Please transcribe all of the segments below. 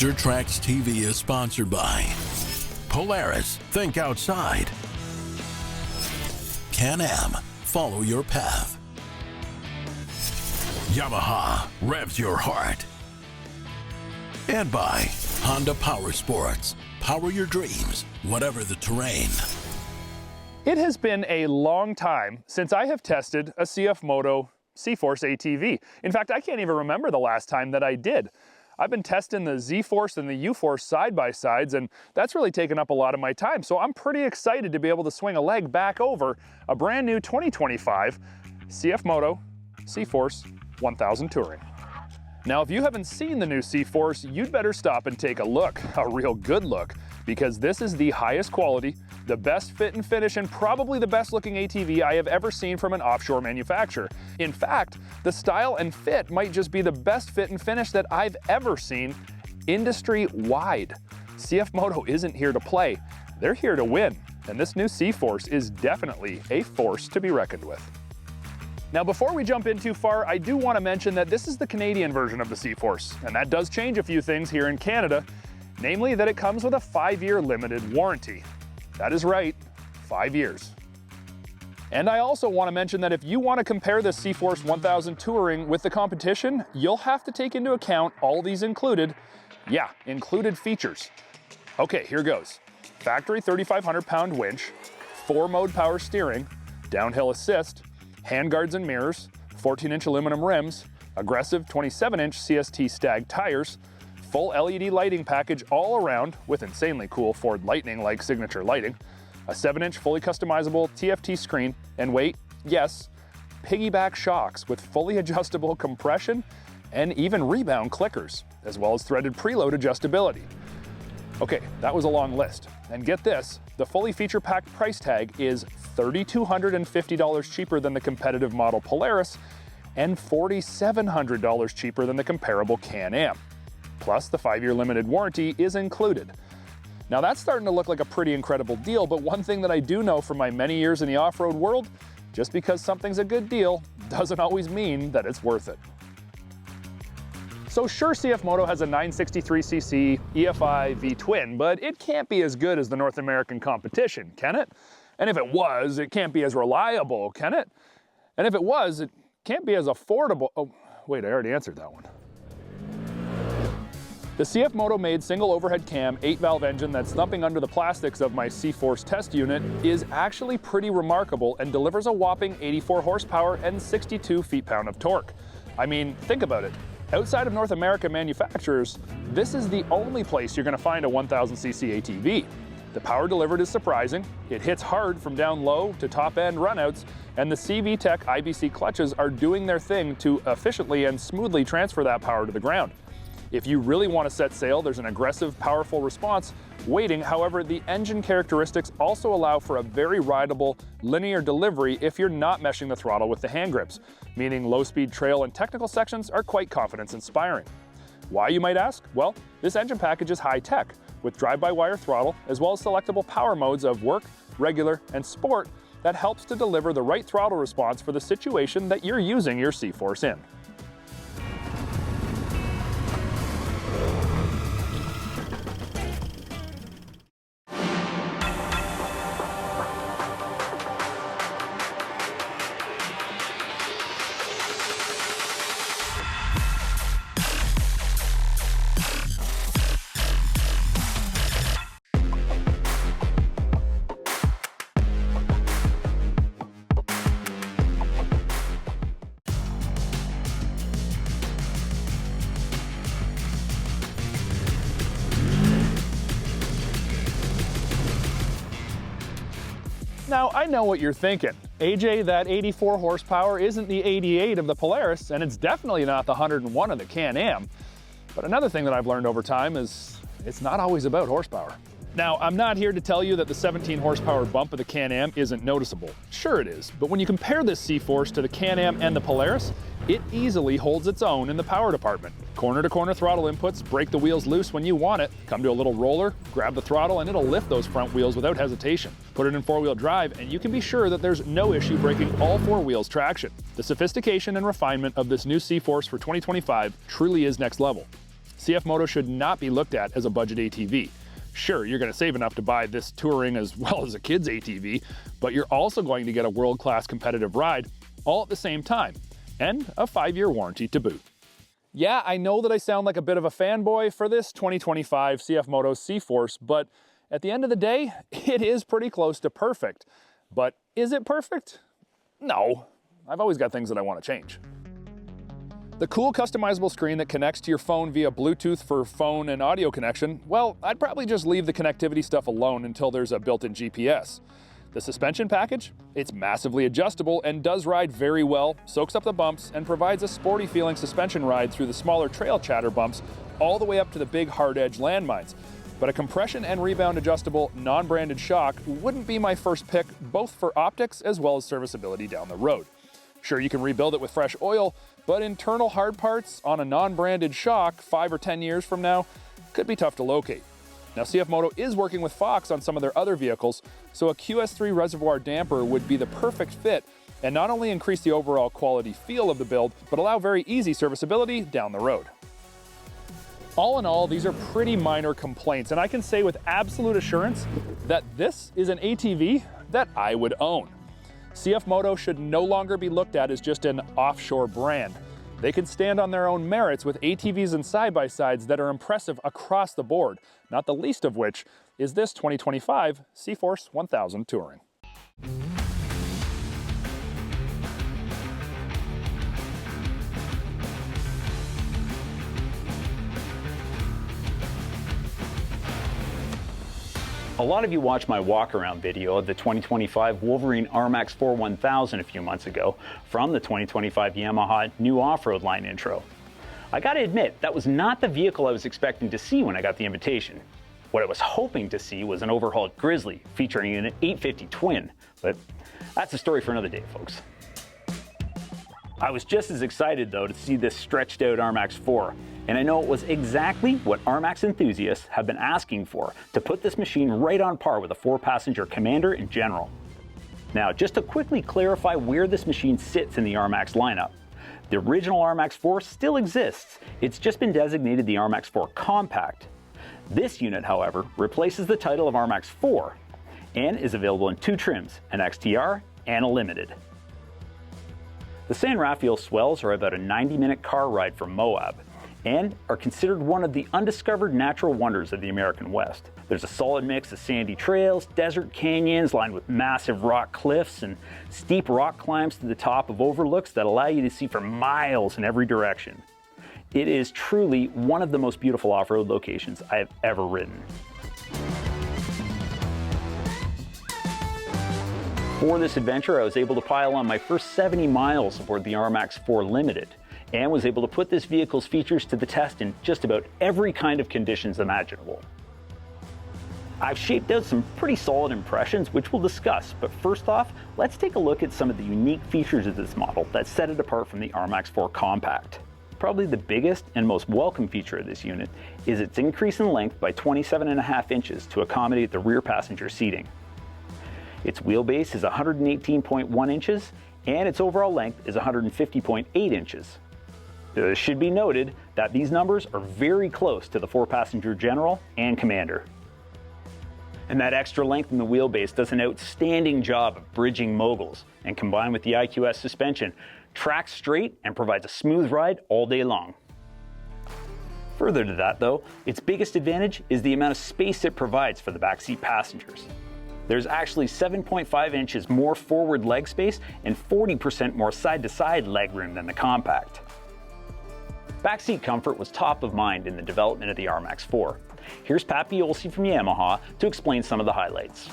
DIRT TRAX TV is sponsored by Polaris, think outside. Can-Am, follow your path. Yamaha, revs your heart. And by Honda Power Sports, power your dreams, whatever the terrain. It has been a long time since I have tested a CFMOTO CForce ATV. In fact, I can't even remember the last time that I did. I've been testing the ZForce and the UForce side-by-sides, and that's really taken up a lot of my time. So I'm pretty excited to be able to swing a leg back over a brand new 2025 CFMOTO CForce 1000 Touring. Now, if you haven't seen the new CForce, you'd better stop and take a look, a real good look, because this is the highest quality, the best fit and finish, and probably the best looking ATV I have ever seen from an offshore manufacturer. In fact, the style and fit might just be the best fit and finish that I've ever seen industry-wide. CFMOTO isn't here to play, they're here to win, and this new CForce is definitely a force to be reckoned with. Now, before we jump in too far, I do want to mention that this is the Canadian version of the CForce, and that does change a few things here in Canada, namely that it comes with a 5-year limited warranty. That is right, 5 years. And I also want to mention that if you want to compare the CForce 1000 Touring with the competition, you'll have to take into account all these included features. Okay, here goes. Factory 3,500 pound winch, 4-mode power steering, downhill assist, handguards and mirrors, 14-inch aluminum rims, aggressive 27-inch CST Stag tires, full LED lighting package all around with insanely cool Ford Lightning-like signature lighting, a 7-inch fully customizable TFT screen, and wait, yes, piggyback shocks with fully adjustable compression and even rebound clickers, as well as threaded preload adjustability. Okay, that was a long list. And get this, the fully feature-packed price tag is $3,250 cheaper than the competitive model Polaris and $4,700 cheaper than the comparable Can-Am. Plus, the 5-year limited warranty is included. Now that's starting to look like a pretty incredible deal, but one thing that I do know from my many years in the off-road world, just because something's a good deal doesn't always mean that it's worth it. So sure, CFMOTO has a 963cc EFI V-twin, but it can't be as good as the North American competition, can it? And if it was, it can't be as reliable, can it? And if it was, it can't be as affordable. Oh, wait, I already answered that one. The CFMOTO made single overhead cam 8-valve engine that's thumping under the plastics of my CForce test unit is actually pretty remarkable and delivers a whopping 84 horsepower and 62 feet-pound of torque. I mean, think about it. Outside of North American manufacturers, this is the only place you're going to find a 1000cc ATV. The power delivered is surprising, it hits hard from down low to top-end runouts, and the CVTech IBC clutches are doing their thing to efficiently and smoothly transfer that power to the ground. If you really want to set sail, there's an aggressive, powerful response waiting. However, the engine characteristics also allow for a very rideable, linear delivery if you're not meshing the throttle with the hand grips, meaning low-speed trail and technical sections are quite confidence-inspiring. Why, you might ask? Well, this engine package is high-tech, with drive-by-wire throttle, as well as selectable power modes of work, regular, and sport that helps to deliver the right throttle response for the situation that you're using your CForce in. Now, I know what you're thinking. AJ, that 84 horsepower isn't the 88 of the Polaris, and it's definitely not the 101 of the Can-Am. But another thing that I've learned over time is it's not always about horsepower. Now, I'm not here to tell you that the 17 horsepower bump of the Can-Am isn't noticeable. Sure it is, but when you compare this CForce to the Can-Am and the Polaris, it easily holds its own in the power department. Corner-to-corner throttle inputs break the wheels loose when you want it. Come to a little roller, grab the throttle, and it'll lift those front wheels without hesitation. Put it in four-wheel drive, and you can be sure that there's no issue breaking all four wheels traction. The sophistication and refinement of this new CForce for 2025 truly is next level. CFMOTO should not be looked at as a budget ATV. Sure, you're going to save enough to buy this touring as well as a kid's ATV, but you're also going to get a world-class competitive ride all at the same time, and a 5-year warranty to boot. Yeah, I know that I sound like a bit of a fanboy for this 2025 CFMOTO CForce, but at the end of the day, it is pretty close to perfect. But is it perfect? No. I've always got things that I want to change. The cool customizable screen that connects to your phone via Bluetooth for phone and audio connection, well, I'd probably just leave the connectivity stuff alone until there's a built-in GPS. The suspension package? It's massively adjustable and does ride very well, soaks up the bumps, and provides a sporty feeling suspension ride through the smaller trail chatter bumps all the way up to the big hard edge landmines. But a compression and rebound adjustable non-branded shock wouldn't be my first pick, both for optics as well as serviceability down the road. Sure, you can rebuild it with fresh oil, but internal hard parts on a non-branded shock 5 or 10 years from now could be tough to locate. Now, CFMOTO is working with Fox on some of their other vehicles, so a QS3 reservoir damper would be the perfect fit and not only increase the overall quality feel of the build, but allow very easy serviceability down the road. All in all, these are pretty minor complaints, and I can say with absolute assurance that this is an ATV that I would own. CFMOTO should no longer be looked at as just an offshore brand. They can stand on their own merits with ATVs and side-by-sides that are impressive across the board, not the least of which is this 2025 CForce 1000 Touring. A lot of you watched my walk-around video of the 2025 Wolverine RMAX4 1000 a few months ago from the 2025 Yamaha new off-road line intro. I gotta admit, that was not the vehicle I was expecting to see when I got the invitation. What I was hoping to see was an overhauled Grizzly featuring an 850 twin, but that's a story for another day, folks. I was just as excited though to see this stretched out RMAX4, and I know it was exactly what RMAX enthusiasts have been asking for to put this machine right on par with a 4-passenger Commander in general. Now, just to quickly clarify where this machine sits in the RMAX lineup, the original RMAX4 still exists. It's just been designated the RMAX4 Compact. This unit, however, replaces the title of RMAX4 and is available in 2 trims, an XTR and a Limited. The San Rafael swells are about a 90-minute car ride from Moab and are considered one of the undiscovered natural wonders of the American West. There's a solid mix of sandy trails, desert canyons lined with massive rock cliffs, and steep rock climbs to the top of overlooks that allow you to see for miles in every direction. It is truly one of the most beautiful off-road locations I have ever ridden. For this adventure, I was able to pile on my first 70 miles aboard the RMAX4 Limited, and was able to put this vehicle's features to the test in just about every kind of conditions imaginable. I've shaped out some pretty solid impressions, which we'll discuss, but first off, let's take a look at some of the unique features of this model that set it apart from the RMAX4 Compact. Probably the biggest and most welcome feature of this unit is its increase in length by 27.5 inches to accommodate the rear passenger seating. Its wheelbase is 118.1 inches, and its overall length is 150.8 inches. It should be noted that these numbers are very close to the 4-passenger General and Commander. And that extra length in the wheelbase does an outstanding job of bridging moguls, and combined with the IQS suspension, tracks straight and provides a smooth ride all day long. Further to that though, its biggest advantage is the amount of space it provides for the backseat passengers. There's actually 7.5 inches more forward leg space and 40% more side-to-side leg room than the Compact. Backseat comfort was top of mind in the development of the RMAX4. Here's Pat Biolsi from Yamaha to explain some of the highlights.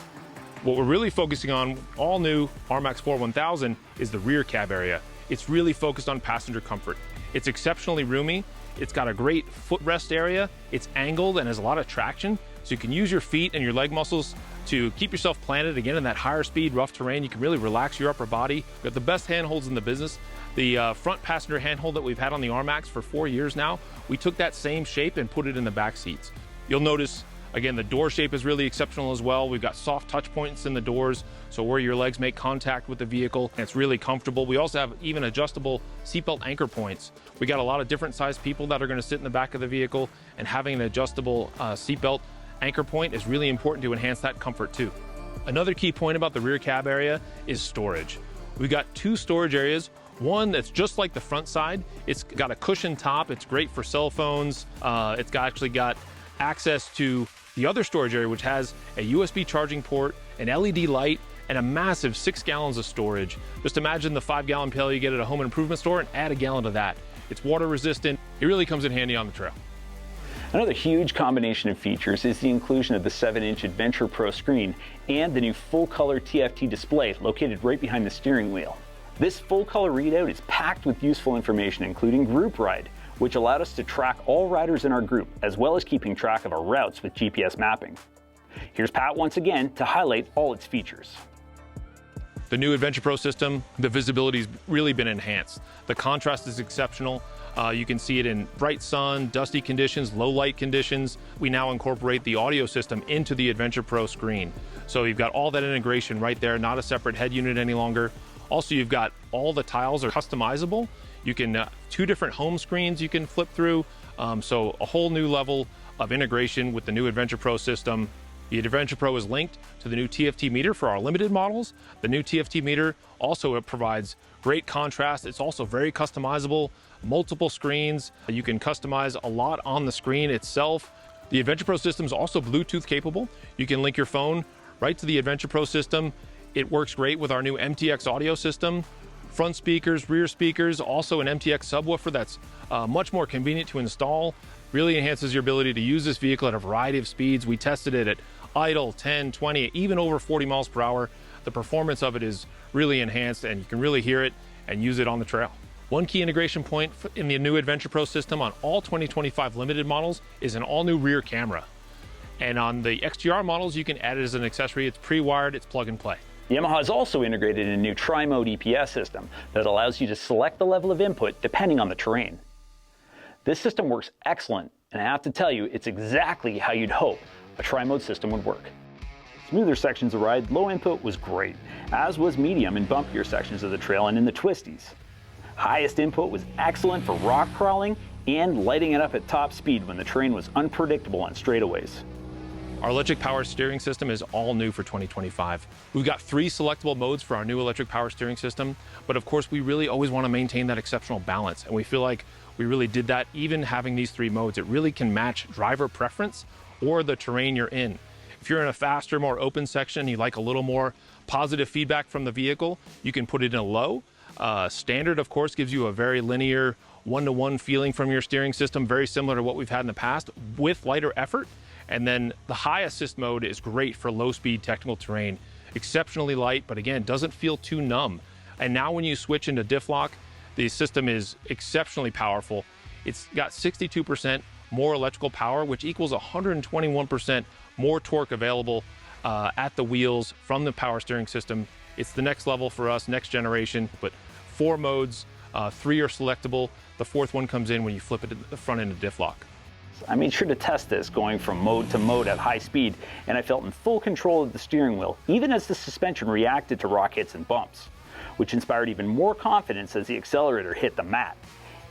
What we're really focusing on, all new RMAX4 1000, is the rear cab area. It's really focused on passenger comfort. It's exceptionally roomy, it's got a great footrest area, it's angled and has a lot of traction, so you can use your feet and your leg muscles to keep yourself planted again in that higher speed, rough terrain. You can really relax your upper body. We've got the best handholds in the business. The front passenger handhold that we've had on the RMAX for 4 years now, we took that same shape and put it in the back seats. You'll notice Again, the door shape is really exceptional as well. We've got soft touch points in the doors, so where your legs make contact with the vehicle, and it's really comfortable. We also have even adjustable seatbelt anchor points. We got a lot of different sized people that are going to sit in the back of the vehicle, and having an adjustable seatbelt anchor point is really important to enhance that comfort too. Another key point about the rear cab area is storage. We've got 2 storage areas. One that's just like the front side. It's got a cushioned top. It's great for cell phones. It's actually got access to the other storage area, which has a USB charging port, an LED light, and a massive 6 gallons of storage. Just imagine the 5-gallon pail you get at a home improvement store and add a gallon to that. It's water resistant. It really comes in handy on the trail. Another huge combination of features is the inclusion of the 7-inch Adventure Pro screen and the new full-color TFT display located right behind the steering wheel. This full-color readout is packed with useful information, including Group Ride, which allowed us to track all riders in our group, as well as keeping track of our routes with GPS mapping. Here's Pat once again to highlight all its features. The new Adventure Pro system, the visibility's really been enhanced. The contrast is exceptional. You can see it in bright sun, dusty conditions, low light conditions. We now incorporate the audio system into the Adventure Pro screen. So you've got all that integration right there, not a separate head unit any longer. Also, you've got all the tiles are customizable. You can, 2 different home screens you can flip through. So a whole new level of integration with the new Adventure Pro system. The Adventure Pro is linked to the new TFT meter for our limited models. The new TFT meter also provides great contrast. It's also very customizable, multiple screens. You can customize a lot on the screen itself. The Adventure Pro system is also Bluetooth capable. You can link your phone right to the Adventure Pro system. It works great with our new MTX audio system. Front speakers, rear speakers, also an MTX subwoofer that's much more convenient to install. Really enhances your ability to use this vehicle at a variety of speeds. We tested it at idle, 10, 20, even over 40 miles per hour. The performance of it is really enhanced, and you can really hear it and use it on the trail. One key integration point in the new Adventure Pro system on all 2025 limited models is an all-new rear camera. And on the XTR models, you can add it as an accessory. It's pre-wired, it's plug and play. Yamaha has also integrated a new tri-mode EPS system that allows you to select the level of input depending on the terrain. This system works excellent, and I have to tell you, it's exactly how you'd hope a tri-mode system would work. Smoother sections of ride, low input was great, as was medium and bumpier sections of the trail and in the twisties. Highest input was excellent for rock crawling and lighting it up at top speed when the terrain was unpredictable on straightaways. Our electric power steering system is all new for 2025. We've got 3 selectable modes for our new electric power steering system, but of course we really always want to maintain that exceptional balance, and we feel like we really did that even having these 3 modes. It really can match driver preference or the terrain you're in. If you're in a faster, more open section, you like a little more positive feedback from the vehicle, you can put it in a low. Standard, of course, gives you a very linear one-to-one feeling from your steering system, very similar to what we've had in the past with lighter effort. And then the high assist mode is great for low speed technical terrain. Exceptionally light, but again, doesn't feel too numb. And now when you switch into diff lock, the system is exceptionally powerful. It's got 62% more electrical power, which equals 121% more torque available at the wheels from the power steering system. It's the next level for us, next generation, but 4 modes, 3 are selectable. The 4th one comes in when you flip it at the front end of diff lock. I made sure to test this going from mode to mode at high speed, and I felt in full control of the steering wheel, even as the suspension reacted to rock hits and bumps, which inspired even more confidence as the accelerator hit the mat,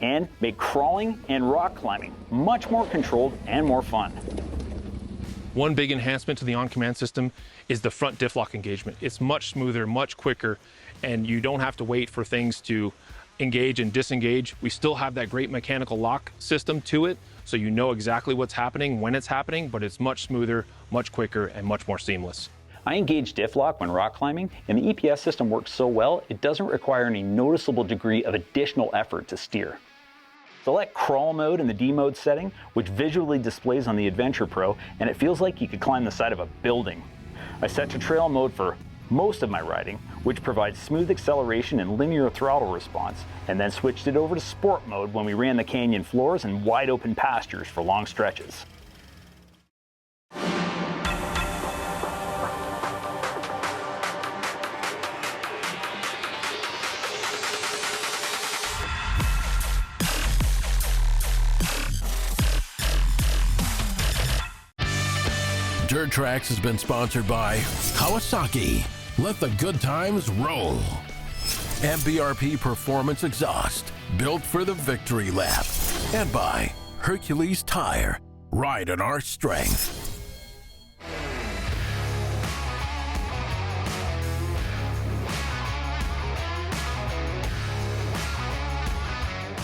and made crawling and rock climbing much more controlled and more fun. One big enhancement to the on-command system is the front diff lock engagement. It's much smoother, much quicker, and you don't have to wait for things to engage and disengage. We still have that great mechanical lock system to it, so you know exactly what's happening when it's happening, but it's much smoother, much quicker, and much more seamless. I engage diff lock when rock climbing, and the EPS system works so well, it doesn't require any noticeable degree of additional effort to steer. Select crawl mode in the D mode setting, which visually displays on the Adventure Pro, and it feels like you could climb the side of a building. I set to trail mode for most of my riding, which provides smooth acceleration and linear throttle response, and then switched it over to sport mode when we ran the canyon floors and wide open pastures for long stretches. Dirt Tracks has been sponsored by Kawasaki. Let the good times roll. And BRP Performance Exhaust, built for the victory lap. And by Hercules Tire. Ride in our strength.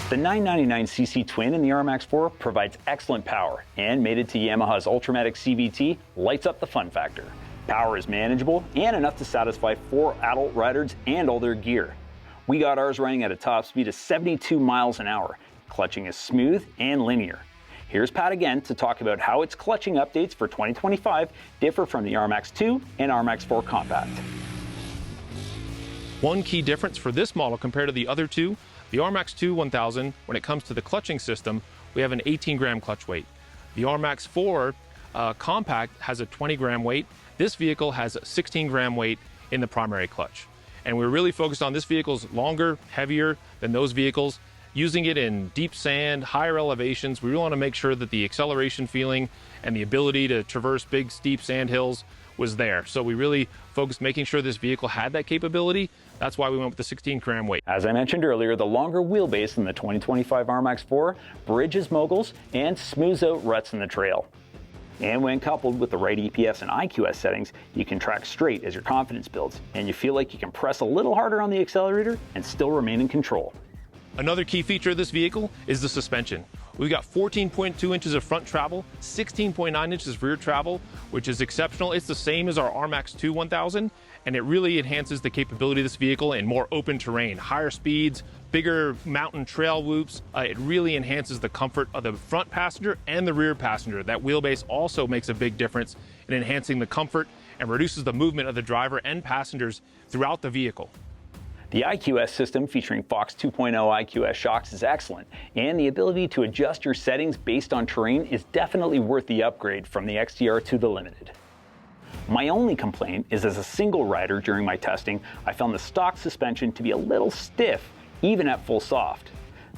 The 999cc twin in the RMAX4 provides excellent power, and mated to Yamaha's Ultramatic CVT, lights up the fun factor. Power is manageable and enough to satisfy 4 adult riders and all their gear. We got ours running at a top speed of 72 miles an hour. Clutching is smooth and linear. Here's Pat again to talk about how its clutching updates for 2025 differ from the RMAX2 and RMAX4 Compact. One key difference for this model compared to the other two, the RMAX2 1000, when it comes to the clutching system, we have an 18-gram clutch weight. The RMAX4 Compact has a 20-gram weight. This vehicle has a 16-gram weight in the primary clutch. And we're really focused on this vehicle's longer, heavier than those vehicles. Using it in deep sand, higher elevations, we really want to make sure that the acceleration feeling and the ability to traverse big, steep sand hills was there. So we really focused making sure this vehicle had that capability. That's why we went with the 16-gram weight. As I mentioned earlier, the longer wheelbase in the 2025 RMAX4 bridges moguls and smooths out ruts in the trail. And when coupled with the right EPS and IQS settings, you can track straight as your confidence builds, and you feel like you can press a little harder on the accelerator and still remain in control. Another key feature of this vehicle is the suspension. We've got 14.2 inches of front travel, 16.9 inches rear travel, which is exceptional. It's the same as our RMAX2 1000, and it really enhances the capability of this vehicle in more open terrain, higher speeds, bigger mountain trail whoops. It really enhances the comfort of the front passenger and the rear passenger. That wheelbase also makes a big difference in enhancing the comfort and reduces the movement of the driver and passengers throughout the vehicle. The IQS system featuring Fox 2.0 IQS shocks is excellent, and the ability to adjust your settings based on terrain is definitely worth the upgrade from the XTR to the Limited. My only complaint is as a single rider during my testing, I found the stock suspension to be a little stiff, even at full soft.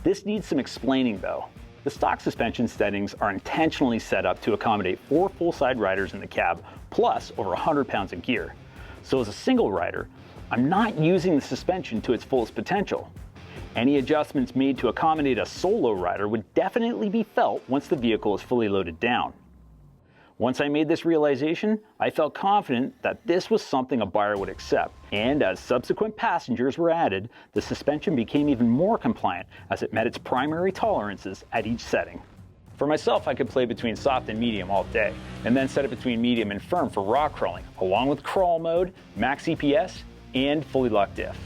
This needs some explaining though. The stock suspension settings are intentionally set up to accommodate 4 full-side riders in the cab, plus over 100 pounds of gear. So as a single rider, I'm not using the suspension to its fullest potential. Any adjustments made to accommodate a solo rider would definitely be felt once the vehicle is fully loaded down. Once I made this realization, I felt confident that this was something a buyer would accept, and as subsequent passengers were added, the suspension became even more compliant as it met its primary tolerances at each setting. For myself, I could play between soft and medium all day, and then set it between medium and firm for rock crawling, along with crawl mode, max EPS, and fully locked diff.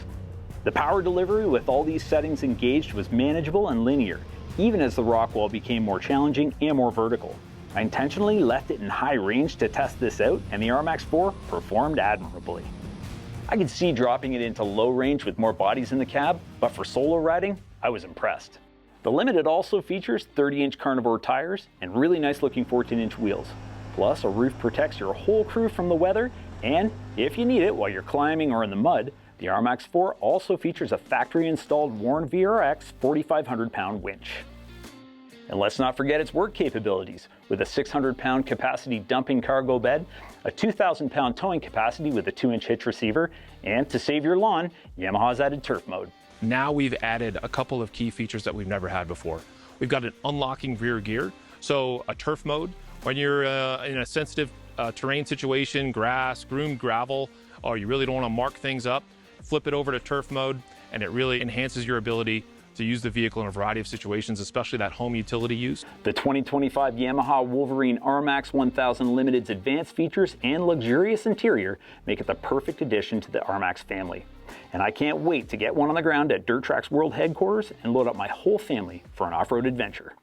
The power delivery with all these settings engaged was manageable and linear, even as the rock wall became more challenging and more vertical. I intentionally left it in high range to test this out, and the RMAX4 performed admirably. I could see dropping it into low range with more bodies in the cab, but for solo riding, I was impressed. The Limited also features 30-inch carnivore tires and really nice looking 14-inch wheels. Plus, a roof protects your whole crew from the weather, and if you need it while you're climbing or in the mud, the RMAX4 also features a factory-installed Warn VRX 4,500-pound winch. And let's not forget its work capabilities, with a 600-pound capacity dumping cargo bed, a 2,000-pound towing capacity with a 2-inch hitch receiver, and to save your lawn, Yamaha's added turf mode. Now we've added a couple of key features that we've never had before. We've got an unlocking rear gear, so a turf mode. When you're in a sensitive terrain situation, grass, groomed gravel, or you really don't want to mark things up, flip it over to turf mode, and it really enhances your ability to use the vehicle in a variety of situations, especially that home utility use. The 2025 Yamaha Wolverine RMAX 1000 Limited's advanced features and luxurious interior make it the perfect addition to the RMAX family. And I can't wait to get one on the ground at Dirt Trax World Headquarters and load up my whole family for an off-road adventure.